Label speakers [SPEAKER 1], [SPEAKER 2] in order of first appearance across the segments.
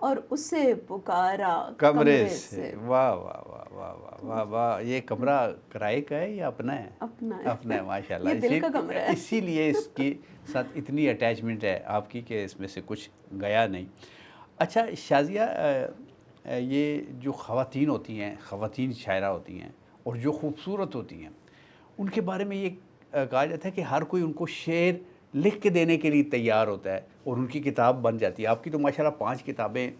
[SPEAKER 1] اور اسے پکارا
[SPEAKER 2] کمرے سے. واہ واہ واہ واہ واہ واہ واہ. یہ کمرہ کرائے کا ہے یا اپنا ہے؟ اپنا ہے ماشاء اللہ.
[SPEAKER 1] یہ دل کا کمرہ ہے.
[SPEAKER 2] اسی لیے اس کے ساتھ اتنی اٹیچمنٹ ہے آپ کی کہ اس میں سے کچھ گیا نہیں. اچھا شازیہ، یہ جو خواتین ہوتی ہیں، خواتین شاعرہ ہوتی ہیں اور جو خوبصورت ہوتی ہیں، ان کے بارے میں یہ کہا جاتا ہے کہ ہر کوئی ان کو شعر لکھ کے دینے کے لیے تیار ہوتا ہے اور ان کی کتاب بن جاتی ہے. آپ کی تو ماشاءاللہ 5 کتابیں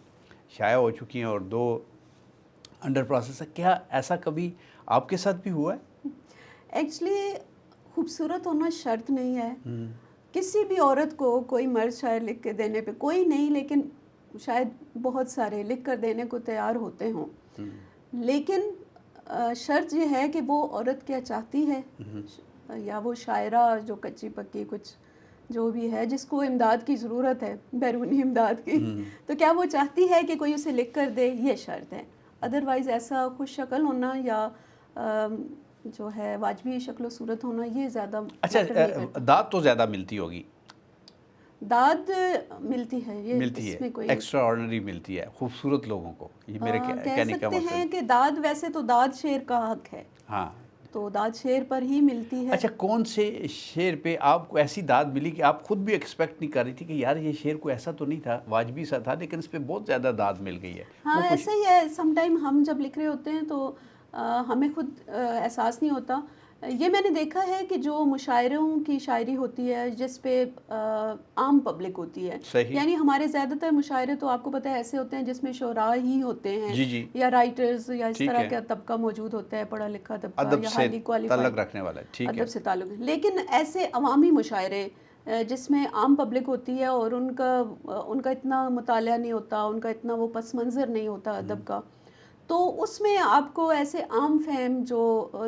[SPEAKER 2] شائع ہو چکی ہیں اور 2 انڈر پروسیس ہے. کیا ایسا کبھی آپ کے ساتھ بھی ہوا ہے؟
[SPEAKER 1] ایکچولی خوبصورت ہونا شرط نہیں ہے. کسی بھی عورت کو کوئی مرد شاعر لکھ کے دینے پہ، کوئی نہیں لیکن شاید بہت سارے لکھ کر دینے کو تیار ہوتے ہوں. لیکن شرط یہ ہے کہ وہ عورت کیا چاہتی ہے، یا وہ شاعرہ جو کچی پکی کچھ جو بھی ہے جس کو امداد کی ضرورت ہے، بیرونی امداد کی، تو کیا وہ چاہتی ہے کہ کوئی اسے لکھ کر دے، یہ شرط ہے. ادروائز ایسا خوش شکل ہونا یا جو ہے واجبی شکل و صورت ہونا یہ زیادہ.
[SPEAKER 2] اچھا داد تو زیادہ ملتی ہوگی؟
[SPEAKER 1] داد ملتی ہے، یہ
[SPEAKER 2] ملتی ہے، ایکسٹرا آرڈنری ملتی ہے خوبصورت لوگوں کو. یہ میرے کہنے کا
[SPEAKER 1] مقصد ہیں کہ داد ویسے تو داد شعر کا حق ہے.
[SPEAKER 2] ہاں
[SPEAKER 1] تو داد شعر پر ہی ملتی ہے.
[SPEAKER 2] اچھا کون سے شعر پہ آپ کو ایسی داد ملی کہ آپ خود بھی ایکسپیکٹ نہیں کر رہی تھی کہ یار یہ شعر کوئی ایسا تو نہیں تھا، واجبی سا تھا، لیکن اس پہ بہت زیادہ داد مل گئی ہے؟
[SPEAKER 1] ہاں ایسا ہی ہے. سم ٹائم ہم جب لکھ رہے ہوتے ہیں تو ہمیں خود احساس نہیں ہوتا. یہ میں نے دیکھا ہے کہ جو مشاعروں کی شاعری ہوتی ہے جس پہ عام پبلک ہوتی ہے، یعنی ہمارے زیادہ تر مشاعرے تو آپ کو پتہ ہے ایسے ہوتے ہیں جس میں شعراء ہی ہوتے ہیں یا رائٹرز یا اس طرح کا طبقہ موجود ہوتا ہے، پڑھا لکھا طبقہ یا ہائیلی کوالیفائڈ
[SPEAKER 2] رکھنے والا.
[SPEAKER 1] ادب سے تعلق. لیکن ایسے عوامی مشاعرے جس میں عام پبلک ہوتی ہے اور ان کا اتنا مطالعہ نہیں ہوتا، ان کا اتنا وہ پس منظر نہیں ہوتا ادب کا، تو اس میں آپ کو ایسے عام فہم جو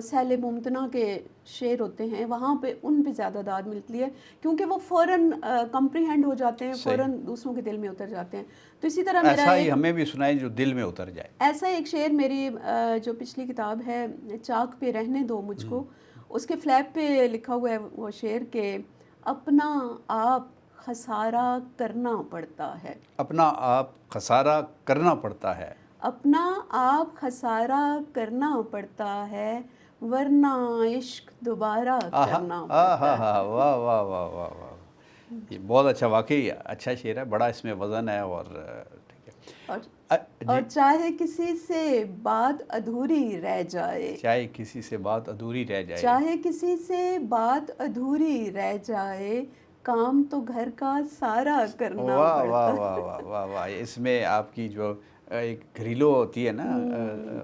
[SPEAKER 1] سہل ممتنع کے شعر ہوتے ہیں وہاں پہ ان پہ زیادہ داد ملتی ہے، کیونکہ وہ فوراً کمپریہینڈ ہو جاتے ہیں، فوراً دوسروں کے دل میں اتر جاتے ہیں. تو اسی طرح میرا
[SPEAKER 2] ایسا ہی ہمیں بھی سنائیں جو دل میں اتر جائے.
[SPEAKER 1] ایسا ایک شعر میری جو پچھلی کتاب ہے چاک پہ رہنے دو مجھ کو، اس کے فلیپ پہ لکھا ہوا ہے وہ شعر کہ اپنا آپ خسارہ کرنا پڑتا ہے.
[SPEAKER 2] اپنا آپ خسارہ کرنا پڑتا ہے.
[SPEAKER 1] اپنا آپ خسارہ کرنا پڑتا ہے ورنہ عشق دوبارہ کرنا پڑتا ہے.
[SPEAKER 2] واہ واہ واہ واہ واہ. یہ بہت اچھا، واقعی اچھا شعر ہے، بڑا اس میں وزن ہے. اور ٹھیک ہے.
[SPEAKER 1] اور چاہے کسی سے بات ادھوری رہ جائے،
[SPEAKER 2] چاہے کسی سے بات ادھوری رہ جائے،
[SPEAKER 1] چاہے کسی سے بات ادھوری رہ جائے، کام تو گھر کا سارا کرنا پڑتا ہے.
[SPEAKER 2] واہ واہ واہ واہ واہ. اس میں آپ کی جو ایک گھریلو ہوتی ہے نا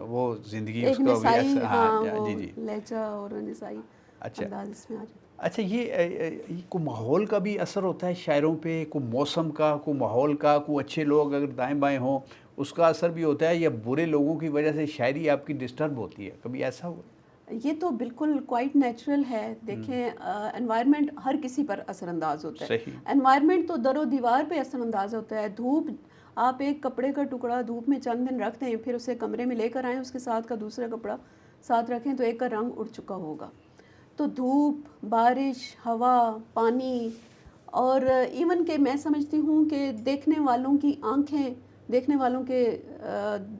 [SPEAKER 2] وہ زندگی، اس کو بھی
[SPEAKER 1] نسائی،
[SPEAKER 2] ہاں جی جی
[SPEAKER 1] لہجہ اور نسائی انداز اس میں آ جاتا ہے.
[SPEAKER 2] اچھا یہ کوئی ماحول کا بھی اثر ہوتا ہے شاعروں پہ؟ کوئی موسم کا، کوئی ماحول کا، کوئی اچھے لوگ اگر دائیں بائیں ہوں اس کا اثر بھی ہوتا ہے، یا برے لوگوں کی وجہ سے شاعری آپ کی ڈسٹرب ہوتی ہے؟ کبھی ایسا ہوا؟
[SPEAKER 1] یہ تو بالکل کوائٹ نیچرل ہے. دیکھیں انوائرمنٹ ہر کسی پر اثر انداز ہوتا ہے. انوائرمنٹ تو در و دیوار پہ اثر انداز ہوتا ہے. دھوپ، آپ ایک کپڑے کا ٹکڑا دھوپ میں چند دن رکھ دیں، پھر اسے کمرے میں لے کر آئیں، اس کے ساتھ کا دوسرا کپڑا ساتھ رکھیں تو ایک کا رنگ اڑ چکا ہوگا. تو دھوپ، بارش، ہوا، پانی، اور ایون کہ میں سمجھتی ہوں کہ دیکھنے والوں کی آنکھیں، دیکھنے والوں کے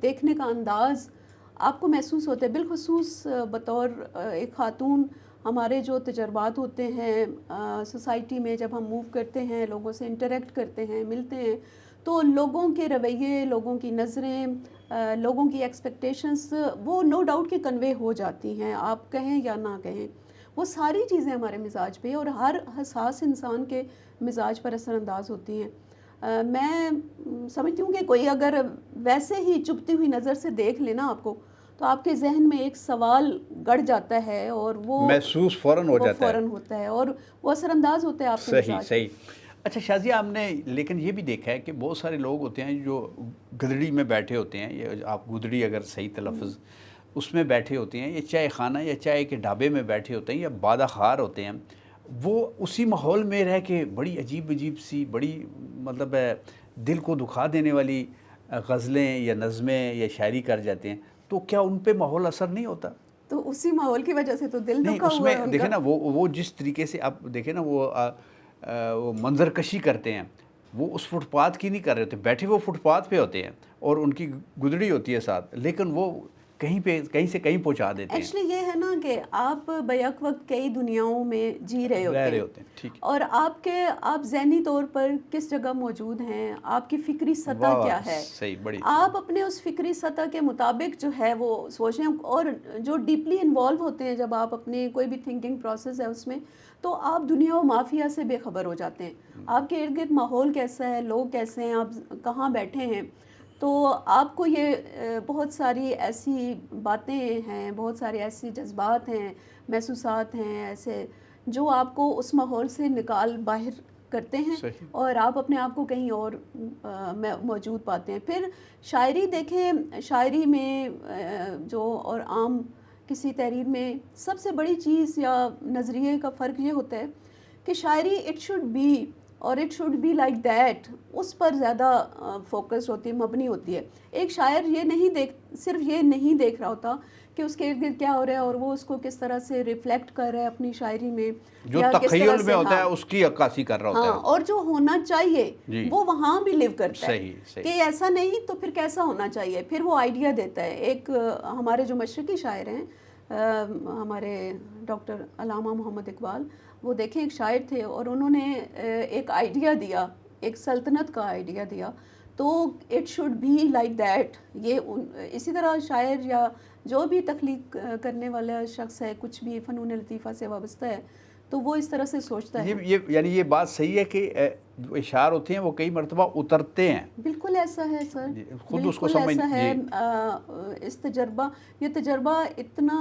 [SPEAKER 1] دیکھنے کا انداز آپ کو محسوس ہوتا ہے. بالخصوص بطور ایک خاتون ہمارے جو تجربات ہوتے ہیں سوسائٹی میں، جب ہم موو کرتے ہیں، لوگوں سے انٹریکٹ کرتے ہیں، ملتے ہیں، تو لوگوں کے رویے، لوگوں کی نظریں، لوگوں کی ایکسپیکٹیشنز وہ نو ڈاؤٹ کہ کنوے ہو جاتی ہیں، آپ کہیں یا نہ کہیں. وہ ساری چیزیں ہمارے مزاج پہ اور ہر حساس انسان کے مزاج پر اثر انداز ہوتی ہیں. میں سمجھتی ہوں کہ کوئی اگر ویسے ہی چبھتی ہوئی نظر سے دیکھ لینا آپ کو، تو آپ کے ذہن میں ایک سوال گڑ جاتا ہے اور وہ
[SPEAKER 2] محسوس فوراً ہو جاتا ہے،
[SPEAKER 1] فوراً ہوتا ہے اور وہ اثر انداز ہوتا ہے آپ کے مزاج.
[SPEAKER 2] صحیح. اچھا شازیہ، ہم نے لیکن یہ بھی دیکھا ہے کہ بہت سارے لوگ ہوتے ہیں جو گدڑی میں بیٹھے ہوتے ہیں، یہ آپ گدڑی اگر صحیح تلفظ اس میں بیٹھے ہوتے ہیں، یا چائے خانہ یا چائے کے ڈھابے میں بیٹھے ہوتے ہیں، یا بادہ خار ہوتے ہیں، وہ اسی ماحول میں رہ کے بڑی عجیب سی، بڑی مطلب دل کو دکھا دینے والی غزلیں یا نظمیں یا شاعری کر جاتے ہیں. تو کیا ان پہ ماحول اثر نہیں ہوتا؟
[SPEAKER 1] تو اسی ماحول کی وجہ سے تو دل
[SPEAKER 2] نہیں،
[SPEAKER 1] دکھا
[SPEAKER 2] اس
[SPEAKER 1] ہوا ہے
[SPEAKER 2] میں
[SPEAKER 1] ان کا.
[SPEAKER 2] دیکھیں نا وہ جس طریقے سے آپ دیکھیں نا وہ منظر کشی کرتے ہیں، وہ اس فٹ پاتھ کی نہیں کر رہے ہوتے, بیٹھے وہ فٹ پاتھ پہ ہوتے ہیں اور ان کی گدڑی ہوتی ہے ساتھ, لیکن وہ کہیں سے کہیں پہنچا دیتے ہیں.
[SPEAKER 1] ایکچولی یہ ہے نا کہ آپ بیک وقت کئی دنیاؤں میں جی رہے ہوتے ہیں,
[SPEAKER 2] ٹھیک ہے.
[SPEAKER 1] اور آپ ذہنی طور پر کس جگہ موجود ہیں, آپ کی فکری سطح
[SPEAKER 2] واہ
[SPEAKER 1] کیا ہے,
[SPEAKER 2] صحیح, بڑی
[SPEAKER 1] آپ اپنے اس فکری سطح کے مطابق جو ہے وہ سوچیں, اور جو ڈیپلی انوالو ہوتے ہیں جب آپ اپنے کوئی بھی تھنکنگ پروسیس ہے اس میں, تو آپ دنیا و مافیا سے بے خبر ہو جاتے ہیں. آپ کے ارد گرد ماحول کیسا ہے, لوگ کیسے ہیں, آپ کہاں بیٹھے ہیں, تو آپ کو یہ بہت ساری ایسی باتیں ہیں, بہت سارے ایسے جذبات ہیں, محسوسات ہیں ایسے جو آپ کو اس ماحول سے نکال باہر کرتے ہیں, اور آپ اپنے آپ کو کہیں اور موجود پاتے ہیں. پھر شاعری دیکھیں, شاعری میں جو اور عام کسی تحریر میں سب سے بڑی چیز یا نظریے کا فرق یہ ہوتا ہے کہ شاعری اٹ شوڈ بی اور it should be like that, اس پر زیادہ فوکس ہوتی ہے, مبنی ہوتی ہے. ایک شاعر صرف یہ نہیں دیکھ رہا ہوتا کہ اس کے ارد گرد کیا ہو رہا ہے اور وہ اس کو کس طرح سے ریفلیکٹ کر رہا ہے اپنی شاعری میں,
[SPEAKER 2] جو تخیل میں ہوتا ہے اس کی عکاسی کر رہا ہوتا ہے,
[SPEAKER 1] اور جو ہونا چاہیے وہ وہاں بھی لیو کرتا ہے کہ ایسا نہیں تو پھر کیسا ہونا چاہیے, پھر وہ آئیڈیا دیتا ہے. ایک ہمارے جو مشرقی شاعر ہیں, ہمارے ڈاکٹر علامہ محمد اقبال, وہ دیکھیں ایک شاعر تھے اور انہوں نے ایک آئیڈیا دیا, ایک سلطنت کا آئیڈیا دیا, تو it should be like that. یہ اسی طرح شاعر یا جو بھی تخلیق کرنے والا شخص ہے, کچھ بھی فنون لطیفہ سے وابستہ ہے, تو وہ اس طرح سے سوچتا ہے.
[SPEAKER 2] یعنی یہ بات صحیح ہے کہ جو اشعار ہوتے ہیں وہ کئی مرتبہ اترتے ہیں.
[SPEAKER 1] بالکل ایسا ہے سر,
[SPEAKER 2] خود اس کو
[SPEAKER 1] ایسا ہے. اس تجربہ, یہ تجربہ اتنا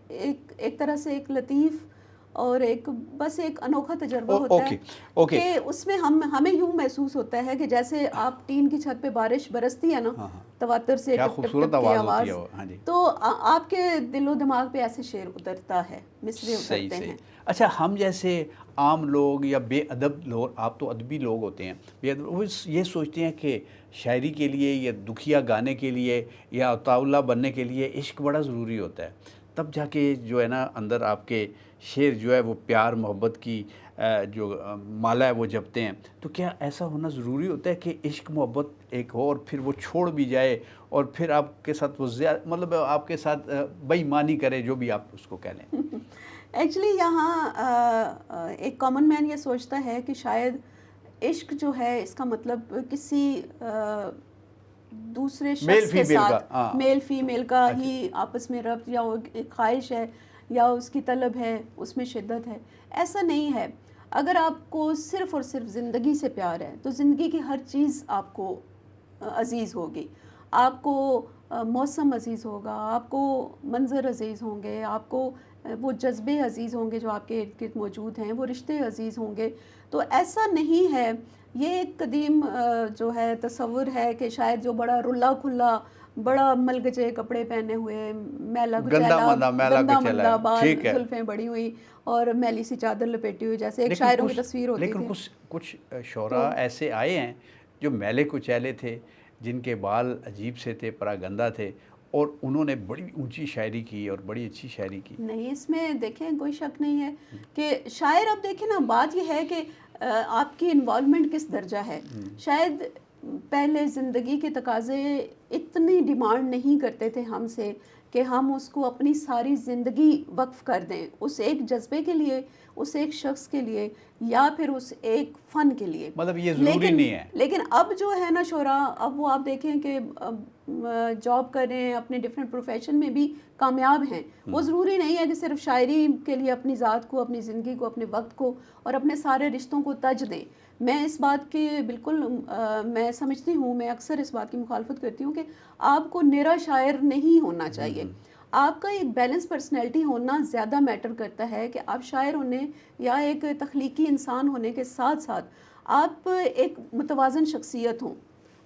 [SPEAKER 1] ایک طرح سے ایک لطیف اور بس ایک انوکھا تجربہ ہوتا ہے کہ اس میں ہمیں یوں محسوس ہوتا ہے کہ جیسے آپ ٹین کی چھت پہ بارش برستی ہے نا, تواتر سے ٹپ ٹپ ٹپ کی آواز, تو آپ کے دل و دماغ پہ ایسے شعر اترتا ہے, مصرے اترتے ہیں.
[SPEAKER 2] اچھا, ہم جیسے عام لوگ یا بے ادب لوگ, آپ تو ادبی لوگ ہوتے ہیں, وہ یہ سوچتے ہیں کہ شاعری کے لیے یا دکھیا گانے کے لیے یا اطاولہ بننے کے لیے عشق بڑا ضروری ہوتا ہے, تب جا کے جو ہے نا اندر آپ کے شعر جو ہے وہ پیار محبت کی جو مالا ہے وہ جپتے ہیں. تو کیا ایسا ہونا ضروری ہوتا ہے کہ عشق محبت ایک ہو اور پھر وہ چھوڑ بھی جائے اور پھر آپ کے ساتھ وہ مطلب آپ کے ساتھ بے ایمانی کرے, جو بھی آپ اس کو کہہ لیں؟
[SPEAKER 1] ایکچولی یہاں ایک کامن مین یہ سوچتا ہے کہ شاید عشق جو ہے اس کا مطلب کسی دوسرے شخص کے ساتھ میل فیمیل کا ہی آپس میں ربط, یا ایک خواہش ہے یا اس کی طلب ہے, اس میں شدت ہے. ایسا نہیں ہے. اگر آپ کو صرف اور صرف زندگی سے پیار ہے تو زندگی کی ہر چیز آپ کو عزیز ہوگی, آپ کو موسم عزیز ہوگا, آپ کو منظر عزیز ہوں گے, آپ کو وہ جذبے عزیز ہوں گے جو آپ کے ارد گرد موجود ہیں, وہ رشتے عزیز ہوں گے. تو ایسا نہیں ہے, یہ ایک قدیم جو ہے تصور ہے کہ شاید جو بڑا رلا کھلا, بڑا ملگجے کپڑے پہنے ہوئے, میلا کچیلا, گندا مندا بال, زلفیں بڑی ہوئی اور میلی سی چادر لپیٹی ہوئی, جیسے ایک شاعروں کی تصویر ہوتی تھی.
[SPEAKER 2] لیکن کچھ شعراء ایسے آئے ہیں جو میلے کچیلے تھے, جن کے بال عجیب سے تھے, پراگندہ تھے, اور انہوں نے بڑی اونچی شاعری کی اور بڑی اچھی شاعری کی.
[SPEAKER 1] نہیں, اس میں دیکھیں کوئی شک نہیں ہے کہ شاعر, اب دیکھیں نا, بات یہ ہے کہ آپ کی انوالومنٹ کس درجہ ہے. شاید پہلے زندگی کے تقاضے اتنی ڈیمانڈ نہیں کرتے تھے ہم سے کہ ہم اس کو اپنی ساری زندگی وقف کر دیں اس ایک جذبے کے لیے, اس ایک شخص کے لیے, یا پھر اس ایک فن کے لیے.
[SPEAKER 2] مطلب یہ ضروری نہیں ہے.
[SPEAKER 1] لیکن اب جو ہے نا شعراء, اب وہ آپ دیکھیں کہ جاب کر رہے ہیں, اپنے ڈفرینٹ پروفیشن میں بھی کامیاب ہیں. وہ ضروری نہیں ہے کہ صرف شاعری کے لیے اپنی ذات کو, اپنی زندگی کو, اپنے وقت کو اور اپنے سارے رشتوں کو تج دیں. میں اس بات کی بالکل میں سمجھتی ہوں, میں اکثر اس بات کی مخالفت کرتی ہوں کہ آپ کو نرا شاعر نہیں ہونا چاہیے. آپ کا ایک بیلنس پرسنالٹی ہونا زیادہ میٹر کرتا ہے کہ آپ شاعر ہونے یا ایک تخلیقی انسان ہونے کے ساتھ ساتھ آپ ایک متوازن شخصیت ہوں.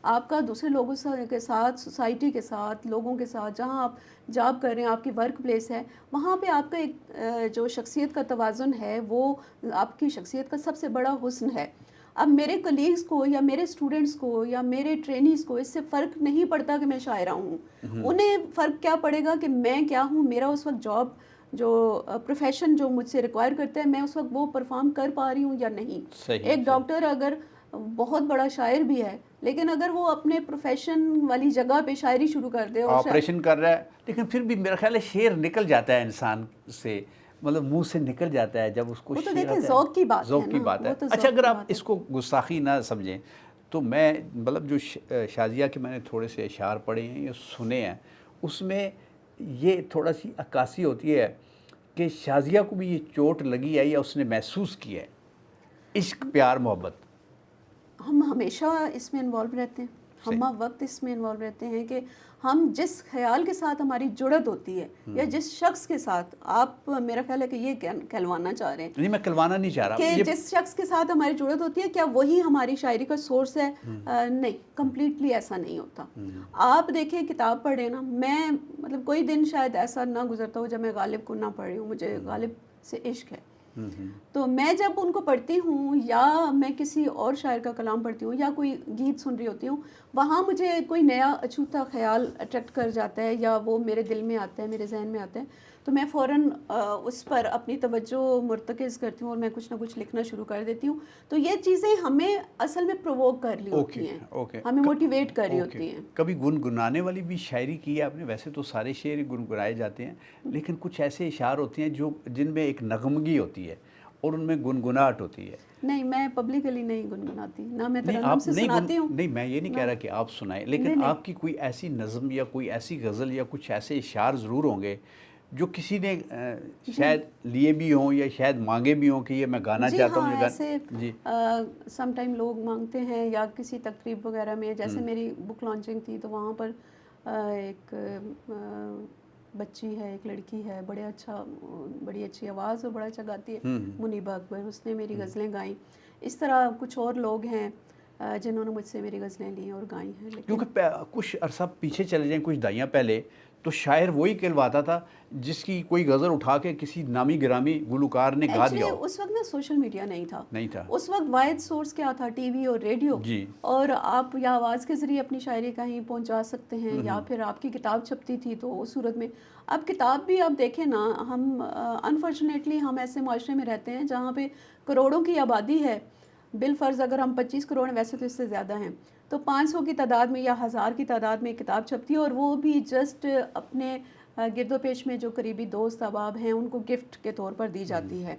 [SPEAKER 1] آپ کا دوسرے لوگوں کے ساتھ, سوسائٹی کے ساتھ, لوگوں کے ساتھ, جہاں آپ جاب کر رہے ہیں, آپ کی ورک پلیس ہے, وہاں پہ آپ کا ایک جو شخصیت کا توازن ہے وہ آپ کی شخصیت کا سب سے بڑا حسن ہے. اب میرے کلیگز کو یا میرے اسٹوڈنٹس کو یا میرے ٹرینیز کو اس سے فرق نہیں پڑتا کہ میں شاعرہ ہوں. انہیں فرق کیا پڑے گا کہ میں کیا ہوں, میرا اس وقت جاب جو پروفیشن جو مجھ سے ریکوائر کرتا ہے, میں اس وقت وہ پرفارم کر پا رہی ہوں یا نہیں. ایک ڈاکٹر اگر بہت بڑا شاعر بھی ہے، لیکن اگر وہ اپنے پروفیشن والی جگہ پہ شاعری شروع کر دے اور
[SPEAKER 2] آپریشن کر رہا ہے، لیکن پھر بھی میرا خیال ہے شعر نکل جاتا ہے انسان سے، مطلب منہ سے نکل جاتا ہے جب اس کو
[SPEAKER 1] وہ تو
[SPEAKER 2] شعر
[SPEAKER 1] دیکھیں
[SPEAKER 2] آتا ہے،
[SPEAKER 1] ذوق کی بات ہے
[SPEAKER 2] ذوق کی
[SPEAKER 1] نا،
[SPEAKER 2] بات ہے۔
[SPEAKER 1] وہ تو
[SPEAKER 2] اچھا
[SPEAKER 1] ذوق
[SPEAKER 2] اگر
[SPEAKER 1] کی
[SPEAKER 2] آپ
[SPEAKER 1] بات ہے۔
[SPEAKER 2] اس کو گستاخی نہ سمجھیں تو میں مطلب جو شازیہ کے میں نے تھوڑے سے اشعار پڑھے ہیں یا سنے ہیں، اس میں یہ تھوڑا سی عکاسی ہوتی ہے کہ شازیہ کو بھی یہ چوٹ لگی ہے یا اس نے محسوس کیا ہے عشق، پیار، محبت۔
[SPEAKER 1] ہم ہمیشہ اس میں انوالو رہتے ہیں، ہم وقت اس میں انوالو رہتے ہیں کہ ہم جس خیال کے ساتھ ہماری جڑت ہوتی ہے یا جس شخص کے ساتھ، آپ میرا خیال ہے کہ یہ کہلوانا چاہ رہے ہیں
[SPEAKER 2] نہیں، میں کلوانا نہیں چاہ رہا
[SPEAKER 1] کہ جس شخص کے ساتھ ہماری جڑت ہوتی ہے کیا وہی ہماری شاعری کا سورس ہے؟ نہیں، کمپلیٹلی ایسا نہیں ہوتا۔ آپ دیکھیں کتاب پڑھیں نا، میں مطلب کوئی دن شاید ایسا نہ گزرتا ہو جب میں غالب کو نہ پڑھی ہوں، مجھے غالب سے عشق ہے، تو میں جب ان کو پڑھتی ہوں یا میں کسی اور شاعر کا کلام پڑھتی ہوں یا کوئی گیت سن رہی ہوتی ہوں، وہاں مجھے کوئی نیا اچھوتا خیال اٹریکٹ کر جاتا ہے یا وہ میرے دل میں آتا ہے، میرے ذہن میں آتا ہے، تو میں فوراً اس پر اپنی توجہ مرتکز کرتی ہوں اور میں کچھ نہ کچھ لکھنا شروع کر دیتی ہوں۔ تو یہ چیزیں ہمیں اصل میں پرووک کر لی ہوتی ہیں، ہمیں موٹیویٹ کر رہی ہوتی ہیں۔
[SPEAKER 2] کبھی گنگنانے والی بھی شاعری کی ہے آپ نے؟ ویسے تو سارے شعر گنگنائے جاتے ہیں، لیکن کچھ ایسے اشعار ہوتے ہیں جن میں ایک نغمگی ہوتی ہے اور ان میں گنگناہٹ ہوتی ہے۔
[SPEAKER 1] نہیں، میں پبلکلی نہیں گنگناتی، نہ میں ترنم سے سناتی ہوں۔
[SPEAKER 2] نہیں، میں یہ نہیں کہہ رہا کہ آپ سنائیں، لیکن آپ کی کوئی ایسی نظم یا کوئی ایسی غزل یا کچھ ایسے اشعار ضرور ہوں گے جو کسی نے شاید لیے بھی ہوں یا شاید مانگے بھی ہوں کہ یہ میں گانا چاہتا ہوں۔
[SPEAKER 1] جی ہاں، ایسے سم ٹائم لوگ مانگتے ہیں یا کسی تقریب وغیرہ میں، جیسے میری بک لانچنگ تھی تو وہاں پر ایک بچی ہے، ایک لڑکی ہے، بڑی اچھی آواز اور بڑا اچھا گاتی ہے، منیبہ اکبر، اس نے میری غزلیں گائیں۔ اس طرح کچھ اور لوگ ہیں جنہوں نے مجھ سے میری غزلیں لیں اور گائیں ہیں۔ لیکن
[SPEAKER 2] کیونکہ کچھ عرصہ پیچھے چلے جائیں، کچھ دہائیاں پہلے تو شاعر وہی کہلواتا تھا جس کی کوئی غزل اٹھا کے کسی نامی گرامی گلوکار نے گا دیا ہو۔
[SPEAKER 1] اس وقت نا سوشل میڈیا نہیں تھا، اس وقت واحد سورس کیا تھا؟ ٹی وی اور ریڈیو، اور آپ یا آواز کے ذریعے اپنی شاعری کہیں پہنچا سکتے ہیں یا پھر آپ کی کتاب چھپتی تھی تو اس صورت میں اب کتاب بھی آپ دیکھیں نا، ہم انفارچونیٹلی ہم ایسے معاشرے میں رہتے ہیں جہاں پہ کروڑوں کی آبادی ہے، بالفرض اگر ہم 25 کروڑ ہیں، ویسے تو اس سے زیادہ ہیں، تو 500 کی تعداد میں یا 1000 کی تعداد میں کتاب چھپتی ہے، اور وہ بھی جسٹ اپنے گرد و پیش میں جو قریبی دوست احباب ہیں ان کو گفٹ کے طور پر دی جاتی ہے۔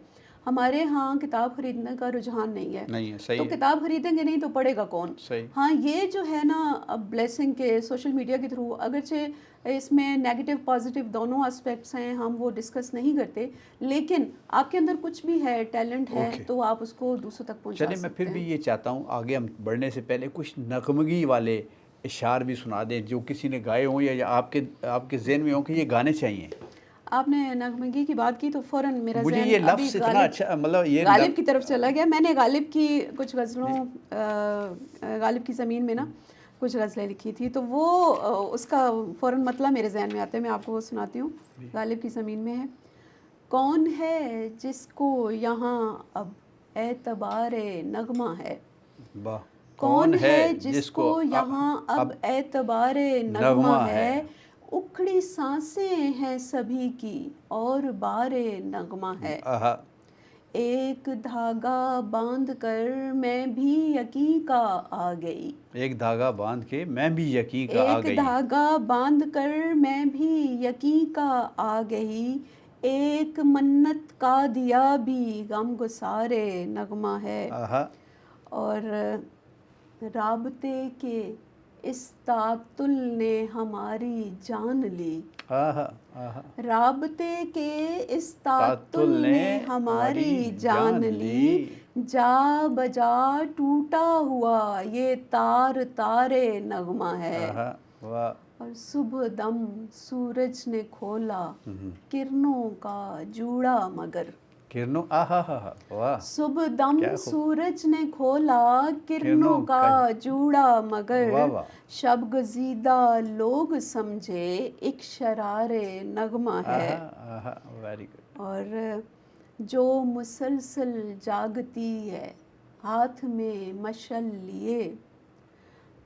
[SPEAKER 1] ہمارے ہاں کتاب خریدنے کا رجحان نہیں ہے، تو کتاب خریدیں گے نہیں تو پڑھے گا کون؟ ہاں، یہ جو ہے نا اب بلیسنگ کے سوشل میڈیا کے تھرو، اگرچہ اس میں نیگیٹو پازیٹیو دونوں اسپیکٹس ہیں، ہم وہ ڈسکس نہیں کرتے، لیکن آپ کے اندر کچھ بھی ہے، ٹیلنٹ ہے، تو آپ اس کو دوسروں تک پہنچا سکتے ہیں۔
[SPEAKER 2] چلیں، میں پھر بھی یہ چاہتا ہوں آگے ہم بڑھنے سے پہلے کچھ نغمگی والے اشعار بھی سنا دیں جو کسی نے گائے ہوں یا آپ کے ذہن میں ہوں کہ یہ گانے چاہیے۔
[SPEAKER 1] آپ نے نغمگی کی بات کی تو فوراً میرا
[SPEAKER 2] مجھے
[SPEAKER 1] ذہن
[SPEAKER 2] یہ لفظ اتنا اچھا، مطلب یہ
[SPEAKER 1] غالب کی طرف چلا گیا۔ میں نے غالب کی کچھ غزلوں، غالب کی زمین میں نا کچھ غزلیں لکھی تھی، تو وہ اس کا فوراً مطلب میرے ذہن میں آتا ہے، میں آپ کو وہ سناتی ہوں۔ غالب کی زمین میں ہے: کون ہے جس کو یہاں اب اعتبار نغمہ ہے، کون ہے جس کو یہاں اب اعتبار نغمہ ہے، اکھڑی سانسیں ہیں سبھی کی اور بار نغمہ ہے، ایک دھاگا باندھ کر میں بھی یقین کا آ گئی،
[SPEAKER 2] ایک دھاگا باندھ کے میں بھی یقین کا آ گئی،
[SPEAKER 1] ایک دھاگا باندھ کر میں بھی یقین کا آ گئی، ایک منت کا دیا بھی غم گسار نغمہ ہے، اور رابطے کے اس تعطل نے ہماری جان لی، رابطے کے اس تعطل نے ہماری جان لی، جا بجا ٹوٹا ہوا یہ تار تار نغمہ ہے، اور صبح دم سورج نے کھولا کرنوں کا جوڑا مگر، صبح دم سورج نے کھولا کرنوں کا جوڑا مگر، شب گزیدہ لوگ سمجھے ایک شرار نغمہ ہے، اور جو مسلسل جاگتی ہے ہاتھ میں مشعل لیے،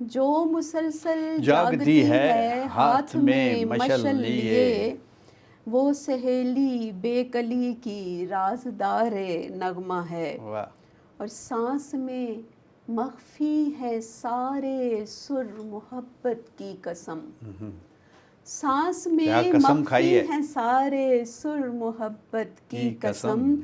[SPEAKER 1] جو مسلسل جاگتی ہے ہاتھ میں مشعل لیے، وہ سہیلی بے کلی کی رازدار نغمہ ہے، اور سانس میں مخفی ہے سارے سر محبت کی قسم، سانس
[SPEAKER 2] کیا
[SPEAKER 1] میں
[SPEAKER 2] قسم کھائی
[SPEAKER 1] مخفی
[SPEAKER 2] ہے
[SPEAKER 1] ہیں سارے سر محبت کی قسم،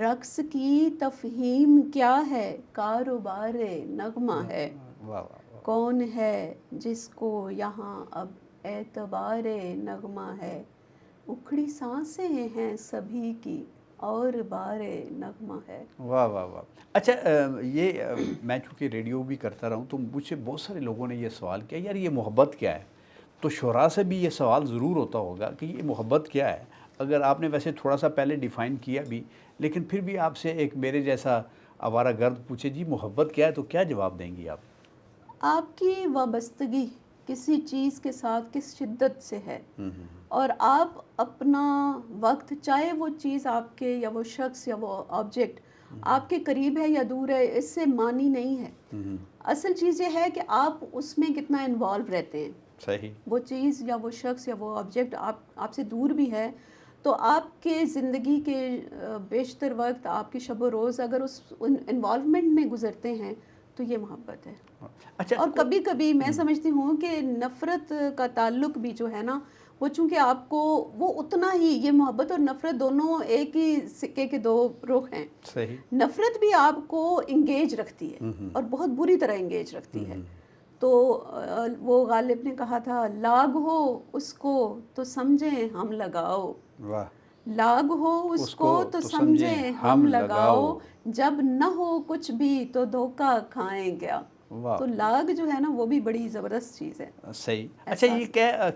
[SPEAKER 1] رقص کی تفہیم کیا ہے کاروبار نغمہ ہے،
[SPEAKER 2] واہ واہ واہ،
[SPEAKER 1] کون ہے جس کو یہاں اب اعتبار نغمہ ہے، اکھڑی سانسیں ہیں سبھی کی اور بار نغمہ ہے۔
[SPEAKER 2] واہ واہ واہ۔ اچھا یہ میں چونکہ ریڈیو بھی کرتا رہا ہوں تو مجھ سے بہت سارے لوگوں نے یہ سوال کیا یار یہ محبت کیا ہے، تو شعراء سے بھی یہ سوال ضرور ہوتا ہوگا کہ یہ محبت کیا ہے۔ اگر آپ نے ویسے تھوڑا سا پہلے ڈیفائن کیا بھی، لیکن پھر بھی آپ سے ایک میرے جیسا آوارہ گرد پوچھے جی محبت کیا ہے تو کیا جواب دیں گی آپ؟
[SPEAKER 1] آپ کی وابستگی کسی چیز کے ساتھ کس شدت سے ہے، اور آپ اپنا وقت، چاہے وہ چیز آپ کے یا وہ شخص یا وہ آبجیکٹ آپ کے قریب ہے یا دور ہے، اس سے معنی نہیں ہے۔ اصل چیز یہ ہے کہ آپ اس میں کتنا انوالو رہتے ہیں۔
[SPEAKER 2] صحیح۔
[SPEAKER 1] وہ چیز یا وہ شخص یا وہ آبجیکٹ آپ سے دور بھی ہے تو آپ کے زندگی کے بیشتر وقت، آپ کی شب و روز اگر اس انوالومنٹ میں گزرتے ہیں تو یہ محبت ہے۔
[SPEAKER 2] اچھا
[SPEAKER 1] اور کبھی کبھی میں سمجھتی ہوں کہ نفرت کا تعلق بھی جو ہے نا، وہ چونکہ آپ کو وہ اتنا ہی، یہ محبت اور نفرت دونوں ایک ہی سکے کے دو رخ ہیں۔
[SPEAKER 2] صحیح۔
[SPEAKER 1] نفرت بھی آپ کو انگیج رکھتی ہے اور بہت بری طرح انگیج رکھتی ہے۔ تو وہ غالب نے کہا تھا لاگ ہو اس کو تو سمجھیں ہم لگاؤ،
[SPEAKER 2] واہ۔
[SPEAKER 1] لاگ ہو اس کو تو سمجھیں ہم لگاؤ، جب نہ ہو کچھ بھی تو دھوکہ کھائیں کیا۔
[SPEAKER 2] واہ،
[SPEAKER 1] تو لاگ جو ہے نا وہ بھی بڑی زبردست چیز ہے۔
[SPEAKER 2] صحیح۔ اچھا یہ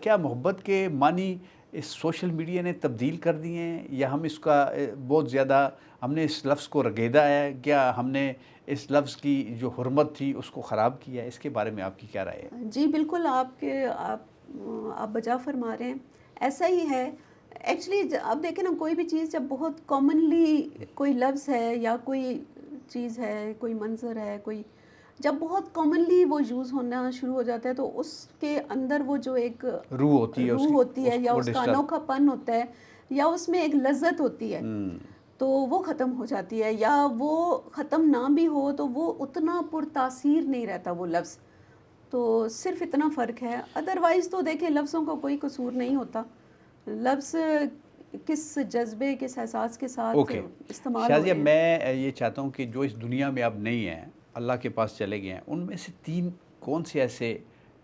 [SPEAKER 2] کیا محبت کے معنی اس سوشل میڈیا نے تبدیل کر دیے ہیں، یا ہم اس کا بہت زیادہ ہم نے اس لفظ کو رگیدا ہے، کیا ہم نے اس لفظ کی جو حرمت تھی اس کو خراب کیا ہے؟ اس کے بارے میں آپ کی کیا رائے ہے؟
[SPEAKER 1] جی بالکل، آپ بجا فرما رہے ہیں، ایسا ہی ہے۔ ایکچولی اب دیکھیں نا، کوئی بھی چیز جب بہت کامنلی کوئی لفظ ہے یا کوئی چیز ہے، کوئی منظر ہے، کوئی جب بہت کامنلی وہ یوز ہونا شروع ہو جاتا ہے تو اس کے اندر وہ جو ایک
[SPEAKER 2] روح ہوتی ہے
[SPEAKER 1] یا اس کا انوکھا پن ہوتا ہے یا اس میں ایک لذت ہوتی ہے، تو وہ ختم ہو جاتی ہے، یا وہ ختم نہ بھی ہو تو وہ اتنا پر تاثیر نہیں رہتا وہ لفظ۔ تو صرف اتنا فرق ہے، ادروائز تو دیکھیں لفظوں کا کوئی قصور نہیں ہوتا، لفظ کس جذبے، کس احساس کے ساتھ استعمال ہو
[SPEAKER 2] شازیہ،
[SPEAKER 1] رہے ہیں۔
[SPEAKER 2] میں یہ چاہتا ہوں کہ جو اس دنیا میں اب نہیں ہیں، اللہ کے پاس چلے گئے ہیں، ان میں سے 3 کون سے ایسے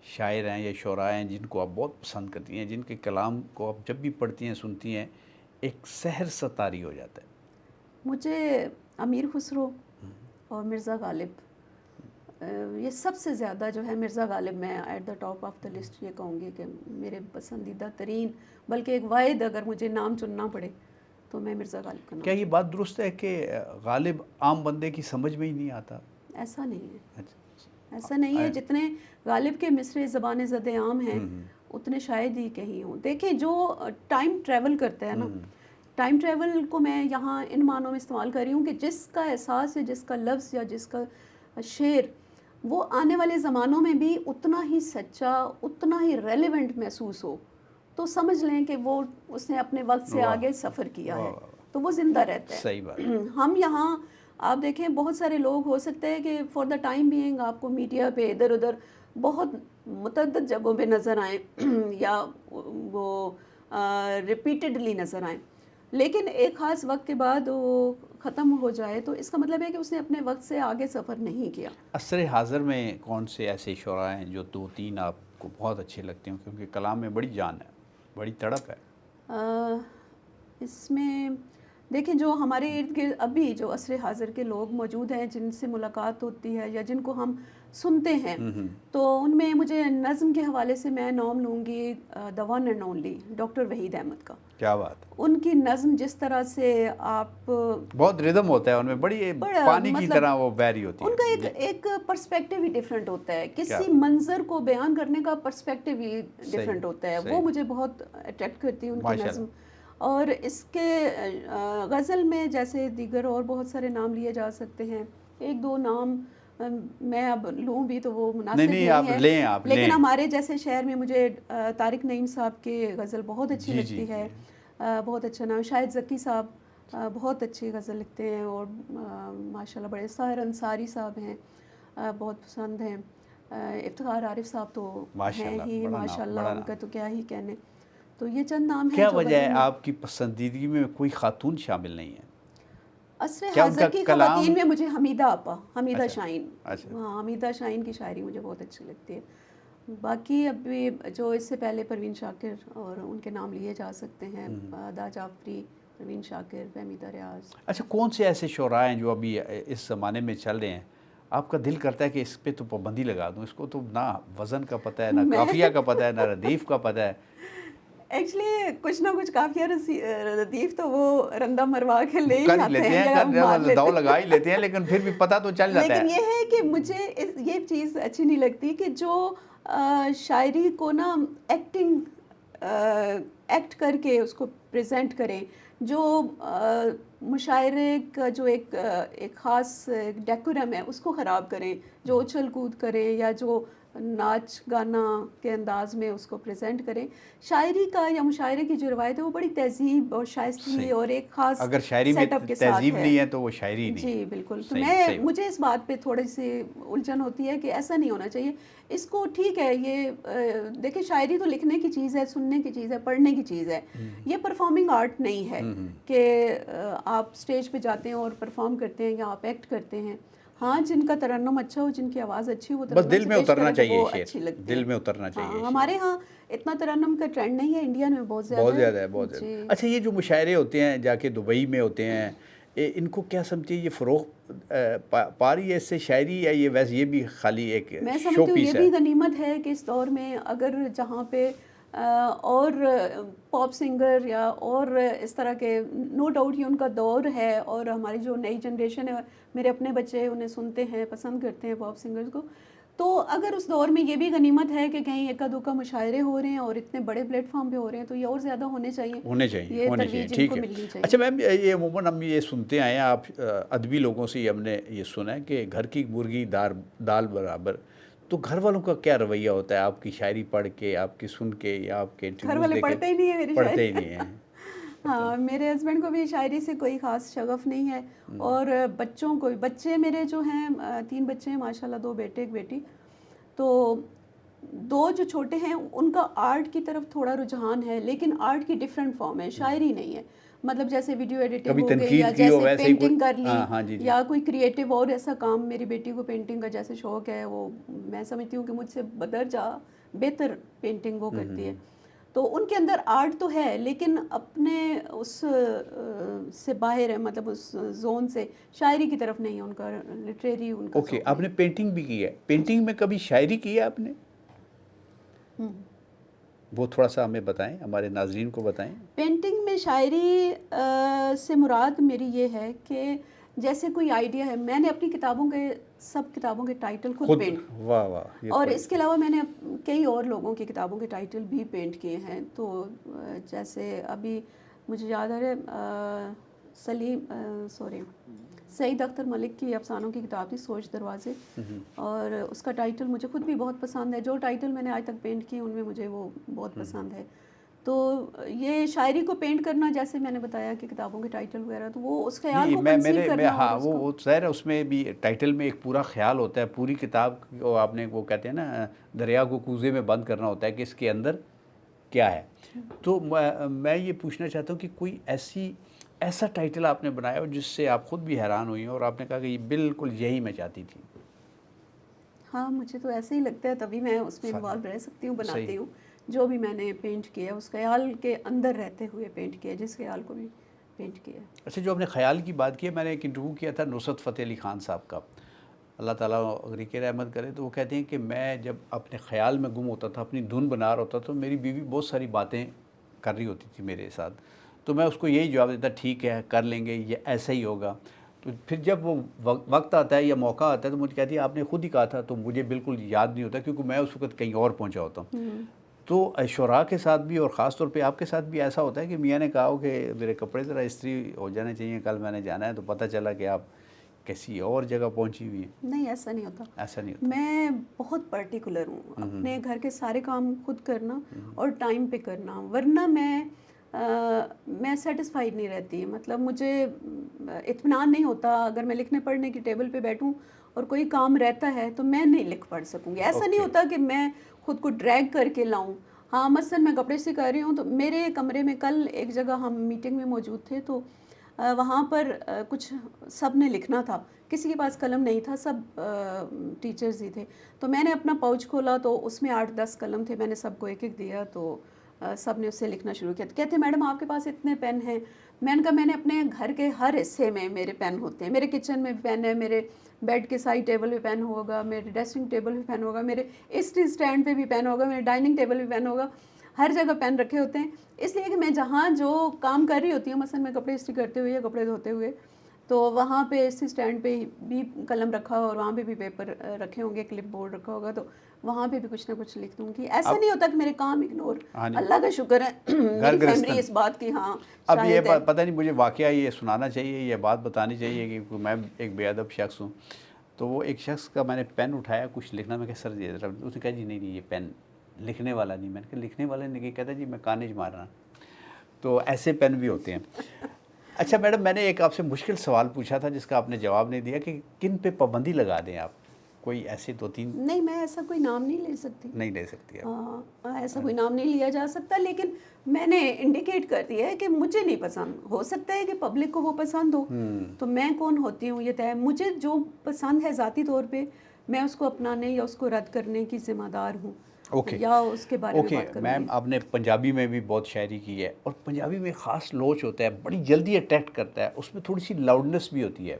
[SPEAKER 2] شاعر ہیں یا شعراء ہیں جن کو آپ بہت پسند کرتی ہیں، جن کے کلام کو آپ جب بھی پڑھتی ہیں، سنتی ہیں، ایک سحر سا طاری ہو جاتا ہے؟
[SPEAKER 1] مجھے امیر خسرو اور مرزا غالب، یہ سب سے زیادہ جو ہے مرزا غالب، میں at the top of the list یہ کہوں گی کہ میرے پسندیدہ ترین، بلکہ ایک واحد اگر مجھے نام چننا پڑے تو میں مرزا غالب کا نام۔
[SPEAKER 2] کیا یہ بات درست ہے کہ غالب عام بندے کی سمجھ میں ہی نہیں آتا؟
[SPEAKER 1] ایسا نہیں ہے،
[SPEAKER 2] اچھا،
[SPEAKER 1] ایسا نہیں ہے۔ جتنے غالب کے مصرے زبان زد عام ہیں اتنے شاید ہی کہیں ہوں۔ دیکھیں جو ٹائم ٹریول کرتا ہے نا، ٹائم ٹریول کو میں یہاں ان معنوں میں استعمال کر رہی ہوں کہ جس کا احساس ہے، جس کا لفظ یا جس کا شعر، وہ آنے والے زمانوں میں بھی اتنا ہی سچا، اتنا ہی ریلیونٹ محسوس ہو، تو سمجھ لیں کہ وہ اس نے اپنے وقت سے آگے سفر کیا ہے، تو وہ زندہ رہتا ہے۔
[SPEAKER 2] صحیح بات۔
[SPEAKER 1] ہم یہاں آپ دیکھیں بہت سارے لوگ ہو سکتے ہیں کہ فار دا ٹائم بینگ آپ کو میڈیا پہ ادھر ادھر بہت متعدد جگہوں پہ نظر آئیں یا وہ ریپیٹڈلی نظر آئیں، لیکن ایک خاص وقت کے بعد وہ ختم ہو جائے تو اس کا مطلب ہے کہ اس نے اپنے وقت سے آگے سفر نہیں کیا۔
[SPEAKER 2] عصر حاضر میں کون سے ایسے شعراء ہیں جو 2-3 آپ کو بہت اچھے لگتے ہیں، کیونکہ کلام میں بڑی جان ہے، بڑی تڑپ ہے؟
[SPEAKER 1] اس میں دیکھیں جو ہمارے ارد گرد ابھی جو عصر حاضر کے لوگ موجود ہیں جن سے ملاقات ہوتی ہے یا جن کو ہم سنتے ہیں، تو ان میں مجھے نظم کے حوالے سے میں نام لوں گی the one and only doctor Waheed Ahmed کا۔
[SPEAKER 2] کیا بات ہے!
[SPEAKER 1] ان کی نظم جس طرح سے آپ،
[SPEAKER 2] بہت ردم ہوتا ہے ان میں، بڑی پانی کی طرح وہ بہری ہوتی ہے،
[SPEAKER 1] ان کا ایک پرسپیکٹیو ہی ڈیفرنٹ ہوتا ہے، کسی منظر کو بیان کرنے کا پرسپیکٹیو ہی ڈیفرنٹ ہوتا ہے، وہ مجھے بہت اٹریکٹ کرتی ہے ان کی نظم۔ اور اس کے غزل میں جیسے دیگر اور بہت سارے نام لیے جا سکتے ہیں، 1-2 نام میں اب لوں بھی تو وہ مناسب نہیں ہے، لیکن ہمارے جیسے شہر میں مجھے طارق نعیم صاحب کی غزل بہت اچھی لگتی ہے، بہت اچھا نام شاہد ذکی صاحب، بہت اچھی غزل لکھتے ہیں، اور ماشاءاللہ بڑے ساحر انصاری صاحب ہیں، بہت پسند ہیں. افتخار عارف صاحب تو
[SPEAKER 2] ماشاء
[SPEAKER 1] ہیں
[SPEAKER 2] اللہ،
[SPEAKER 1] ہی
[SPEAKER 2] بڑا نام،
[SPEAKER 1] ماشاء اللہ،
[SPEAKER 2] بڑا
[SPEAKER 1] ان کا
[SPEAKER 2] نام.
[SPEAKER 1] تو کیا ہی کہنے. تو یہ چند نام ہیں
[SPEAKER 2] کیا
[SPEAKER 1] جو
[SPEAKER 2] وجہ ہے
[SPEAKER 1] غزل میں.
[SPEAKER 2] آپ کی پسندیدگی میں کوئی خاتون شامل نہیں ہے؟
[SPEAKER 1] عصر
[SPEAKER 2] کیا ان کا
[SPEAKER 1] حاضر کی
[SPEAKER 2] کلام؟
[SPEAKER 1] خواتین میں مجھے حمیدہ آپا، حمیدہ
[SPEAKER 2] اچھا
[SPEAKER 1] شاہین.
[SPEAKER 2] اچھا.
[SPEAKER 1] ہاں، حمیدہ شاہین کی شاعری مجھے بہت اچھی لگتی ہے. باقی ابھی جو اس سے پہلے پروین شاکر اور ان کے نام لیے جا سکتے ہیں، ادا جعفری، پروین شاکر، فہمیدہ ریاض.
[SPEAKER 2] اچھا، کون سے ایسے شعراء ہیں جو ابھی اس زمانے میں چل رہے ہیں آپ کا دل کرتا ہے کہ اس پہ تو پابندی لگا دوں، اس کو تو نہ وزن کا پتہ ہے، نہ
[SPEAKER 1] میں
[SPEAKER 2] قافیہ کا پتہ ہے، نہ ردیف کا پتہ ہے؟
[SPEAKER 1] ایکچولی کچھ نہ کچھ قافیہ ردیف تو وہ رندہ مروا کے لے ہی
[SPEAKER 2] کر ہی
[SPEAKER 1] آتے
[SPEAKER 2] لیتے
[SPEAKER 1] ہیں
[SPEAKER 2] ہیں،
[SPEAKER 1] یا مار لیتے
[SPEAKER 2] داؤ
[SPEAKER 1] ہیں.
[SPEAKER 2] لگا ہی لیتے ہیں، لیکن پھر بھی پتہ تو چل جاتا
[SPEAKER 1] لیکن
[SPEAKER 2] ہے.
[SPEAKER 1] یہ ہے کہ مجھے یہ چیز اچھی نہیں لگتی کہ جو شاعری کو نا ایکٹ کر کے اس کو پریزنٹ کریں، جو مشاعرے کا جو ایک خاص ڈیکورم ہے اس کو خراب کریں، جو اچھل کود کریں یا جو ناچ گانا کے انداز میں اس کو پریزنٹ کریں. شاعری کا یا مشاعرے کی جو روایت ہے وہ بڑی تہذیب اور شائستگی
[SPEAKER 2] صحیح.
[SPEAKER 1] اور ایک خاص
[SPEAKER 2] اگر شاعری میں
[SPEAKER 1] سیٹ اپ کے ساتھ
[SPEAKER 2] تہذیب
[SPEAKER 1] ہے.
[SPEAKER 2] نہیں ہے تو وہ شاعری نہیں.
[SPEAKER 1] جی بالکل. تو
[SPEAKER 2] صحیح صحیح.
[SPEAKER 1] مجھے اس بات پہ تھوڑی سی الجھن ہوتی ہے کہ ایسا نہیں ہونا چاہیے. اس کو ٹھیک ہے، یہ دیکھیں شاعری تو لکھنے کی چیز ہے، سننے کی چیز ہے، پڑھنے کی چیز ہے. یہ پرفارمنگ آرٹ نہیں ہے کہ آپ اسٹیج پہ جاتے ہیں اور پرفارم کرتے ہیں یا آپ ایکٹ کرتے ہیں. ہاں، جن کا ترنم اچھا ہو، جن کی آواز اچھی ہو، وہ
[SPEAKER 2] بس
[SPEAKER 1] ترنم
[SPEAKER 2] دل
[SPEAKER 1] سے
[SPEAKER 2] میں
[SPEAKER 1] پیش
[SPEAKER 2] اترنا
[SPEAKER 1] کریں تو
[SPEAKER 2] چاہیے
[SPEAKER 1] وہ
[SPEAKER 2] شعر،
[SPEAKER 1] اچھی لگتی
[SPEAKER 2] دل
[SPEAKER 1] ہے.
[SPEAKER 2] میں اترنا چاہیے
[SPEAKER 1] ہاں،
[SPEAKER 2] شعر.
[SPEAKER 1] ہمارے ہاں اتنا ترنم کا ٹرینڈ نہیں ہے، انڈیا میں بہت زیادہ
[SPEAKER 2] بہت زیادہ ہے، بہت
[SPEAKER 1] جی.
[SPEAKER 2] زیادہ. اچھا، یہ جو مشاعرے ہوتے ہیں جا کے دبئی میں ہوتے ہیں، ان کو کیا سمجھتے ہیں، یہ فروغ پا رہی ہے اس سے شاعری، یا یہ ویسے یہ بھی خالی ایک
[SPEAKER 1] میں
[SPEAKER 2] شو
[SPEAKER 1] سمجھتی ہوں یہ
[SPEAKER 2] پیس ہے؟
[SPEAKER 1] بھی غنیمت ہے کہ اس دور میں اگر جہاں پہ اور پاپ سنگر یا اور اس طرح کے، نو ڈاؤٹ یہ ان کا دور ہے، اور ہماری جو نئی جنریشن ہے، میرے اپنے بچے انہیں سنتے ہیں، پسند کرتے ہیں پاپ سنگرز کو. تو اگر اس دور میں یہ بھی غنیمت ہے کہ کہیں ایک دو کا مشاعرے ہو رہے ہیں اور اتنے بڑے پلیٹ فارم پہ ہو رہے ہیں، تو یہ اور زیادہ ہونے چاہیے.
[SPEAKER 2] ہونے چاہیے،
[SPEAKER 1] یہ
[SPEAKER 2] ہونے چاہیے.
[SPEAKER 1] ترویج ان
[SPEAKER 2] ٹھیک
[SPEAKER 1] کو
[SPEAKER 2] ہے.
[SPEAKER 1] ملنی چاہیے.
[SPEAKER 2] اچھا میم، یہ عموماً ہم یہ سنتے آئے ہیں، آپ ادبی لوگوں سے ہم نے یہ سنا ہے کہ گھر کی مرغی دال برابر. تو گھر والوں کا کیا رویہ ہوتا ہے آپ کی شاعری پڑھ کے، آپ کی سن کے، یا آپ کے
[SPEAKER 1] گھر
[SPEAKER 2] انٹرویوز
[SPEAKER 1] والے
[SPEAKER 2] دے کے؟
[SPEAKER 1] پڑھتے ہی نہیں ہیں میری
[SPEAKER 2] پڑھتے
[SPEAKER 1] شاعری.
[SPEAKER 2] ہی نہیں ہیں.
[SPEAKER 1] ہاں، میرے ہسبینڈ کو بھی شاعری سے کوئی خاص شغف نہیں ہے، اور بچوں کو، بچے میرے جو ہیں 3 بچے ہیں ماشاءاللہ، 2 بیٹے 1 بیٹی. تو 2 جو چھوٹے ہیں ان کا آرٹ کی طرف تھوڑا رجحان ہے، لیکن آرٹ کی ڈفرینٹ فارم ہے، شاعری نہیں ہے. مطلب جیسے ویڈیو ایڈیٹنگ
[SPEAKER 2] کبھی
[SPEAKER 1] ہو گئی، یا
[SPEAKER 2] تنقید کی ہو،
[SPEAKER 1] جیسے
[SPEAKER 2] ویسے ہی کوئی؟
[SPEAKER 1] پینٹنگ کر لی،
[SPEAKER 2] ہاں جی جی.
[SPEAKER 1] یا کوئی کریٹیو اور ایسا کام. میری بیٹی کو پینٹنگ کا جیسے شوق ہے، وہ میں سمجھتی ہوں کہ مجھ سے بدرجہ بہتر پینٹنگ وہ کرتی ہے. تو ان کے اندر آرٹ تو ہے، لیکن اپنے اس سے باہر ہے، مطلب اس زون سے شاعری کی طرف نہیں ہے ان کا، لٹریری ان کا
[SPEAKER 2] اوکے،
[SPEAKER 1] ذوق
[SPEAKER 2] آپ نے پینٹنگ بھی کی ہے، پینٹنگ میں کبھی شاعری کی ہے آپ نے؟
[SPEAKER 1] نہیں.
[SPEAKER 2] وہ تھوڑا سا ہمیں بتائیں، ہمارے ناظرین کو بتائیں.
[SPEAKER 1] پینٹنگ میں شاعری سے مراد میری یہ ہے کہ جیسے کوئی آئیڈیا ہے، میں نے اپنی سب کتابوں کے ٹائٹل خود پینٹ،
[SPEAKER 2] واہ واہ، یہ
[SPEAKER 1] اور
[SPEAKER 2] تو
[SPEAKER 1] اس کے علاوہ میں نے کئی اور لوگوں کی کتابوں کے ٹائٹل بھی پینٹ کیے ہیں. تو جیسے ابھی مجھے یاد آ رہا ہے سعید اختر ملک کی افسانوں کی کتاب تھی، سوچ دروازے، اور اس کا ٹائٹل مجھے خود بھی بہت پسند ہے. جو ٹائٹل میں نے آج تک پینٹ کیے ان میں مجھے وہ بہت پسند ہے. تو یہ شاعری کو پینٹ کرنا، جیسے میں نے بتایا کہ کتابوں کے ٹائٹل وغیرہ، تو وہ اس خیال کو کنسیو کرنا.
[SPEAKER 2] ہاں،
[SPEAKER 1] اور
[SPEAKER 2] وہ ظاہر ہے اس میں بھی ٹائٹل میں ایک پورا خیال ہوتا ہے، پوری کتاب کو آپ نے، وہ کہتے ہیں نا دریا کو کوزے میں بند کرنا ہوتا ہے کہ اس کے اندر کیا ہے. تو میں یہ پوچھنا چاہتا ہوں کہ کوئی ایسا ٹائٹل آپ نے بنایا ہو جس سے آپ خود بھی حیران ہوئی ہیں اور آپ نے کہا کہ یہ بالکل یہی میں چاہتی تھی؟
[SPEAKER 1] ہاں، مجھے تو ایسے ہی لگتا ہے، تبھی میں اس میں انوالو رہ سکتی ہوں، بناتی ہوں. جو بھی میں نے پینٹ کیا اس خیال کے اندر رہتے ہوئے پینٹ کیا، جس خیال کو بھی پینٹ کیا.
[SPEAKER 2] اچھا، جو آپ نے خیال کی بات کی ہے، میں نے ایک انٹرویو کیا تھا نصرت فتح علی خان صاحب کا، اللہ تعالیٰ غریق رحمت کرے. تو وہ کہتے ہیں کہ میں جب اپنے خیال میں گم ہوتا تھا، اپنی دھن بنا رہا ہوتا، تو میری بیوی بہت ساری باتیں کر رہی ہوتی تھی میرے ساتھ. تو میں اس کو یہی جواب دیتا، ٹھیک ہے، کر لیں گے، یہ ایسا ہی ہوگا. تو پھر جب وہ وقت آتا ہے یا موقع آتا ہے تو مجھے کہتی ہے آپ نے خود ہی کہا تھا. تو مجھے بالکل یاد نہیں ہوتا کیونکہ میں اس وقت کہیں اور پہنچا ہوتا ہوں. تو شعراء کے ساتھ بھی، اور خاص طور پہ آپ کے ساتھ بھی ایسا ہوتا ہے کہ میاں نے کہا ہو کہ میرے کپڑے ذرا استری ہو جانے چاہیے، کل میں نے جانا ہے، تو پتہ چلا کہ آپ کسی اور جگہ پہنچی ہوئی ہیں؟
[SPEAKER 1] نہیں، ایسا نہیں ہوتا.
[SPEAKER 2] ایسا نہیں ہوتا.
[SPEAKER 1] میں بہت پرٹیکولر ہوں، اپنے گھر کے سارے کام خود کرنا اور ٹائم پہ کرنا. ورنہ میں میں سیٹسفائیڈ نہیں رہتی. مطلب مجھے اطمینان نہیں ہوتا اگر میں لکھنے پڑھنے کی ٹیبل پہ بیٹھوں اور کوئی کام رہتا ہے تو میں نہیں لکھ پڑھ سکوں گی. ایسا نہیں ہوتا کہ میں خود کو ڈریگ کر کے لاؤں. ہاں مثلاً میں کپڑے سکھا رہی ہوں تو میرے کمرے میں کل ایک جگہ ہم میٹنگ میں موجود تھے تو وہاں پر کچھ سب نے لکھنا تھا, کسی کے پاس قلم نہیں تھا, سب ٹیچرز ہی تھے. تو میں نے اپنا پاؤچ کھولا تو اس میں 8-10 قلم تھے, میں نے سب کو ایک ایک دیا تو سب نے اس سے لکھنا شروع کیا. کہتے میڈم آپ کے پاس اتنے پین ہیں. میں نے کہا میں نے اپنے گھر کے ہر حصے میں میرے پین ہوتے ہیں. میرے کچن میں بھی پین ہے, میرے بیڈ کے سائڈ ٹیبل پہ پین ہوگا, میرے ڈریسنگ ٹیبل پہ پین ہوگا, میرے اسٹینڈ پہ بھی پین ہوگا, میرے ڈائننگ ٹیبل پہ پین ہوگا, ہر جگہ پین رکھے ہوتے ہیں. اس لیے کہ میں جہاں جو کام کر رہی ہوتی ہوں, مثلا میں کپڑے استری کرتے ہوئے یا کپڑے دھوتے ہوئے, تو وہاں پہ اسی اسٹینڈ پہ بھی قلم رکھا اور وہاں پہ بھی پیپر رکھے ہوں گے, کلپ بورڈ رکھا ہوگا, تو وہاں پہ بھی کچھ نہ کچھ لکھ دوں گی. ایسا نہیں ہوتا کہ میرے کام اگنور. اللہ کا شکر ہے میری فیملی اس بات کی ہاں
[SPEAKER 2] اب یہ
[SPEAKER 1] شاہد ہے.
[SPEAKER 2] پتہ نہیں مجھے واقعہ یہ سنانا چاہیے, یہ بات بتانی چاہیے کہ میں ایک بے ادب شخص ہوں. تو وہ ایک شخص کا میں نے پین اٹھایا کچھ لکھنا, میں کہا سر جی, اس نے کہا جی نہیں یہ پین لکھنے والا نہیں. میں نے کہا لکھنے والا نہیں, کہتا جی میں کانج مار رہا. تو ایسے پین بھی ہوتے ہیں. اچھا میڈم, میں نے ایک آپ سے مشکل سوال پوچھا تھا جس کا آپ نے جواب نہیں دیا کہ کن پہ پابندی لگا دیں آپ, کوئی ایسے 2-3.
[SPEAKER 1] نہیں میں ایسا کوئی نام نہیں لے سکتی.
[SPEAKER 2] نہیں لے سکتی آپ.
[SPEAKER 1] ہاں ایسا کوئی نام نہیں لیا جا سکتا, لیکن میں نے انڈیکیٹ کر دیا ہے کہ مجھے نہیں پسند. ہو سکتا ہے کہ پبلک کو وہ پسند ہو, تو میں کون ہوتی ہوں یہ طے. مجھے جو پسند ہے ذاتی طور پہ میں اس کو اپنانے یا اس کو رد کرنے کی ذمہ دار ہوں, یا اس کے بارے میں بات کروں.
[SPEAKER 2] میم آپ نے پنجابی میں بھی بہت شاعری کی ہے, اور پنجابی میں خاص لوچ ہوتا ہے, بڑی جلدی اٹریکٹ کرتا ہے, اس میں تھوڑی سی لاؤڈنس بھی ہوتی ہے.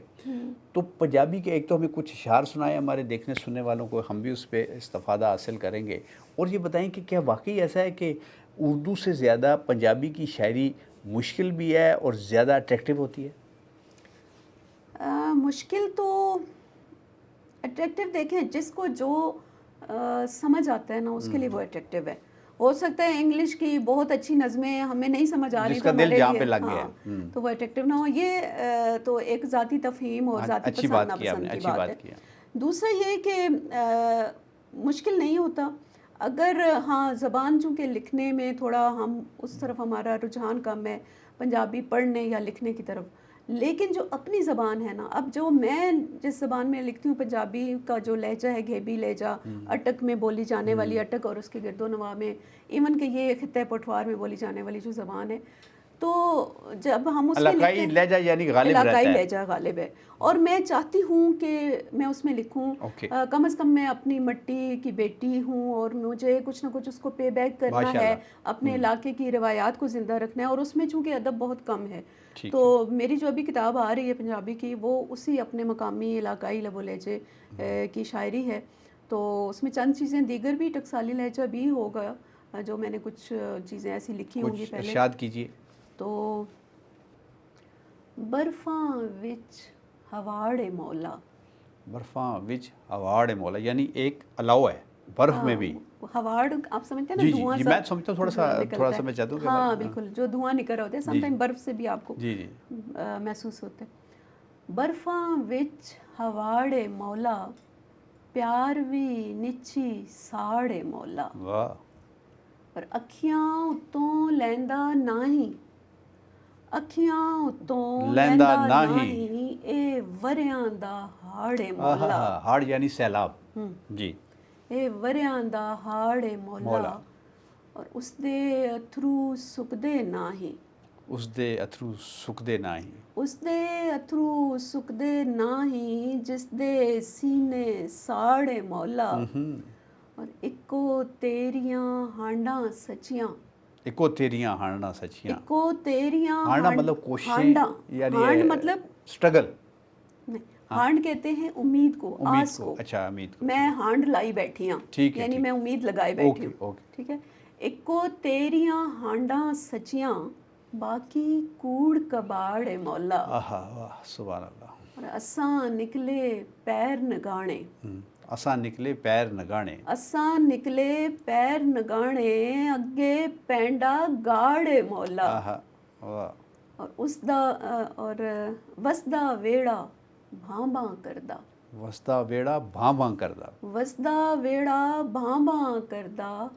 [SPEAKER 2] تو پنجابی کے ایک تو ہمیں کچھ اشعار سنائے ہمارے دیکھنے سننے والوں کو, ہم بھی اس پہ استفادہ حاصل کریں گے. اور یہ بتائیں کہ کیا واقعی ایسا ہے کہ اردو سے زیادہ پنجابی کی شاعری مشکل بھی ہے اور زیادہ اٹریکٹیو ہوتی ہے؟
[SPEAKER 1] مشکل تو اٹریکٹیو دیکھیں جس کو جو سمجھ آتا ہے نا اس کے لیے وہ اٹریکٹیو ہے. ہو سکتا ہے انگلش کی بہت اچھی نظمیں ہمیں نہیں سمجھ آ رہی,
[SPEAKER 2] جس کا دل جہاں پہ لگ گیا
[SPEAKER 1] تو وہ اٹریکٹیو نہ ہو. یہ تو ایک ذاتی تفہیم اور ذاتی پسند ناپسند کی بات ہے. دوسرا یہ کہ مشکل نہیں ہوتا اگر ہاں زبان چونکہ لکھنے میں تھوڑا ہم اس طرف ہمارا رجحان کم ہے پنجابی پڑھنے یا لکھنے کی طرف, لیکن جو اپنی زبان ہے نا, اب جو میں جس زبان میں لکھتی ہوں پنجابی کا جو لہجہ ہے گھیبی لہجہ, اٹک میں بولی جانے والی اٹک اور اس کے گرد و نواح میں, ایون کہ یہ خطہ پٹوار میں بولی جانے والی جو زبان ہے, تو جب ہم اس میں
[SPEAKER 2] علاقائی لہجہ یعنی غالب رہتا ہے,
[SPEAKER 1] علاقائی لہجہ غالب ہے. اور میں چاہتی ہوں کہ میں اس میں لکھوں, کم از کم میں اپنی مٹی کی بیٹی ہوں اور مجھے کچھ نہ کچھ اس کو پے بیک کرنا ہے, اپنے علاقے کی روایات کو زندہ رکھنا ہے, اور اس میں چونکہ ادب بہت کم ہے. تو میری جو ابھی کتاب آ رہی ہے پنجابی کی, وہ اسی اپنے مقامی علاقائی لب و لہجے کی شاعری ہے. تو اس میں چند چیزیں دیگر بھی ٹکسالی لہجہ بھی ہوگا, جو میں نے کچھ چیزیں ایسی لکھی ہوں گی پہلے.
[SPEAKER 2] ارشاد کیجیے.
[SPEAKER 1] تو برفاں وچ ہواڑے مولا.
[SPEAKER 2] برفاں وچ ہواڑے مولا یعنی ایک الاؤ ہے برف میں بھی.
[SPEAKER 1] ہواڑ آپ سمجھتے ہیں نا, دھواں
[SPEAKER 2] میں سمجھتا ہوں تھوڑا سا میں چاہتا ہوں.
[SPEAKER 1] ہاں بالکل, جو دھواں نکل رہا ہوتا ہے سم ٹائم برف سے بھی آپ کو محسوس ہوتا ہے. برفاں وچ ہواڑے مولا پیار وی نچی ساڑے مولا.
[SPEAKER 2] واہ.
[SPEAKER 1] اور اکھیاں اتوں لیندا نہیں, اکھیاں اتوں لیندا نہیں, اے وریاں دا ہاڑے مولا.
[SPEAKER 2] ہاڑ یعنی سیلاب. جی.
[SPEAKER 1] اے وریاں دا ہاڑے مولا, اور اس دے اتھرو سکدے نہیں,
[SPEAKER 2] اس دے اتھرو سکدے نہیں,
[SPEAKER 1] اس دے اتھرو سکدے نہیں, جس دے سینے ساڑے مولا. اور اکو تیریاں ہانڈاں سچیاں,
[SPEAKER 2] اکو تیریاں ہانڈاں سچیاں.
[SPEAKER 1] اکو تیریاں
[SPEAKER 2] ہانڈا مطلب کوشش,
[SPEAKER 1] ہانڈ مطلب
[SPEAKER 2] سٹرگل.
[SPEAKER 1] نہیں, ہانڈ کہتے ہیں امید کو, آس کو.
[SPEAKER 2] اچھا امید کو.
[SPEAKER 1] میں ہانڈ لائی بیٹھی ہوں, یعنی میں امید لگائے بیٹھی ہوں. ٹھیک ہے. اکو تیریاں ہانڈاں سچیاں, باقی کوڑ کباڑ مولا.
[SPEAKER 2] واہ سبحان اللہ.
[SPEAKER 1] اور اساں نکلے پیر نگانے,
[SPEAKER 2] اساں نکلے پیر نگانے,
[SPEAKER 1] اساں نکلے پیر نگانے, اگے پینڈا گاڑے مولا. اور اس دا اور وسدا ویڑا بھاں بھاں کردا,
[SPEAKER 2] وسدا ویڑا بھاں بھاں کردا,
[SPEAKER 1] وسدا ویڑا بھاں بھاں کردا,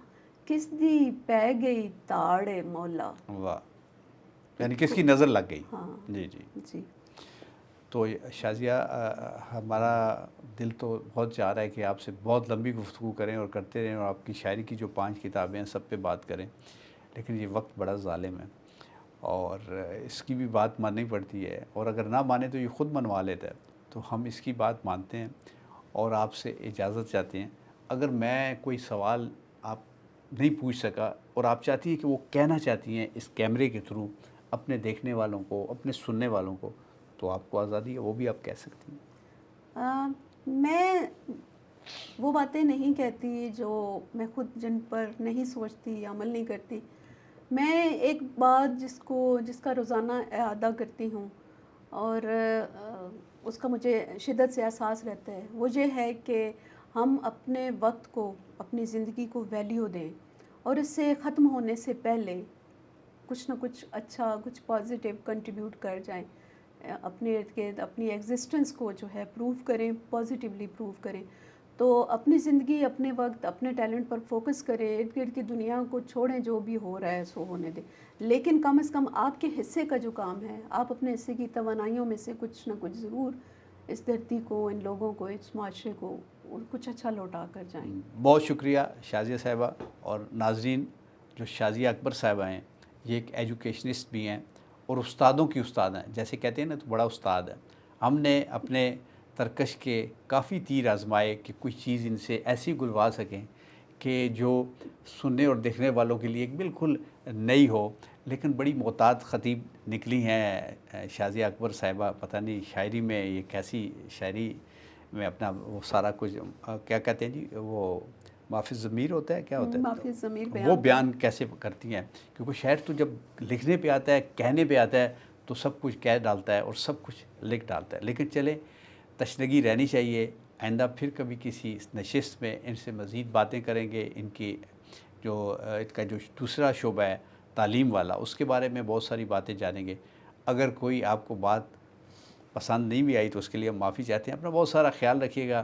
[SPEAKER 1] کس دی پہ گئی تاڑے مولا.
[SPEAKER 2] واہ. یعنی کس کی نظر لگ گئی.
[SPEAKER 1] ہاں
[SPEAKER 2] جی جی
[SPEAKER 1] جی.
[SPEAKER 2] تو شازیہ ہمارا دل تو بہت چاہ رہا ہے کہ آپ سے بہت لمبی گفتگو کریں اور کرتے رہیں اور آپ کی شاعری کی جو 5 کتابیں ہیں سب پہ بات کریں، لیکن یہ وقت بڑا ظالم ہے اور اس کی بھی بات ماننی پڑتی ہے، اور اگر نہ مانے تو یہ خود منوا لیتا ہے. تو ہم اس کی بات مانتے ہیں اور آپ سے اجازت چاہتے ہیں. اگر میں کوئی سوال آپ نہیں پوچھ سکا اور آپ چاہتی ہیں کہ وہ کہنا چاہتی ہیں اس کیمرے کے تھرو اپنے دیکھنے والوں کو، اپنے سننے والوں کو، تو آپ کو آزادی ہے، وہ بھی آپ کہہ سکتی ہیں.
[SPEAKER 1] میں وہ باتیں نہیں کہتی جو میں خود جن پر نہیں سوچتی یا عمل نہیں کرتی. میں ایک بات جس کا روزانہ اعادہ کرتی ہوں اور اس کا مجھے شدت سے احساس رہتا ہے، وہ یہ ہے کہ ہم اپنے وقت کو، اپنی زندگی کو ویلیو دیں اور اس سے ختم ہونے سے پہلے کچھ نہ کچھ اچھا، کچھ پازیٹیو کنٹریبیوٹ کر جائیں. اپنے ارد گرد اپنی ایگزسٹنس کو جو ہے پروو کریں، پازیٹیولی پروو کریں. تو اپنی زندگی، اپنے وقت، اپنے ٹیلنٹ پر فوکس کریں. ارد گرد کی دنیا کو چھوڑیں، جو بھی ہو رہا ہے سو ہونے دیں، لیکن کم از کم آپ کے حصے کا جو کام ہے، آپ اپنے حصے کی توانائیوں میں سے کچھ نہ کچھ ضرور اس دھرتی کو، ان لوگوں کو، اس معاشرے کو کچھ اچھا لوٹا کر جائیں.
[SPEAKER 2] بہت شکریہ شازیہ صاحبہ. اور ناظرین، جو شازیہ اکبر صاحبہ ہیں یہ ایک ایجوکیشنسٹ بھی ہیں اور استادوں کی استاد ہیں. جیسے کہتے ہیں نا، تو بڑا استاد ہے. ہم نے اپنے ترکش کے کافی تیر آزمائے کہ کوئی چیز ان سے ایسی گلوا سکیں کہ جو سننے اور دیکھنے والوں کے لیے ایک بالکل نئی ہو. لیکن بڑی محتاط خطیب نکلی ہیں شازیہ اکبر صاحبہ. پتہ نہیں شاعری میں یہ کیسی شاعری میں اپنا وہ سارا کچھ کیا کہتے ہیں جی، وہ معافی ضمیر ہوتا ہے، کیا ہوتا ہے،
[SPEAKER 1] معافی ضمیر
[SPEAKER 2] وہ
[SPEAKER 1] بیان
[SPEAKER 2] بیان کیسے کرتی ہیں. کیونکہ شاعر تو جب لکھنے پہ آتا ہے، کہنے پہ آتا ہے، تو سب کچھ کہہ ڈالتا ہے اور سب کچھ لکھ ڈالتا ہے. لیکن چلے، تشنگی رہنی چاہیے. آئندہ پھر کبھی کسی نشست میں ان سے مزید باتیں کریں گے. ان کی جو ان کا جو دوسرا شعبہ ہے تعلیم والا، اس کے بارے میں بہت ساری باتیں جانیں گے. اگر کوئی آپ کو بات پسند نہیں بھی آئی تو اس کے لیے ہم معافی چاہتے ہیں. اپنا بہت سارا خیال رکھیے گا،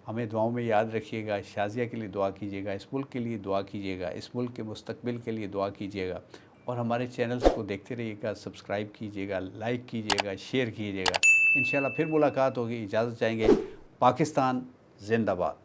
[SPEAKER 2] ہمیں دعاؤں میں یاد رکھیے گا. شازیہ کے لیے دعا کیجیے گا، اس ملک کے لیے دعا کیجیے گا، اس ملک کے مستقبل کے لیے دعا کیجیے گا. اور ہمارے چینلز کو دیکھتے رہیے گا، سبسکرائب کیجیے گا، لائک کیجیے گا، شیئر کیجیے گا. انشاءاللہ پھر ملاقات ہوگی. اجازت چاہیں گے. پاکستان زندہ باد.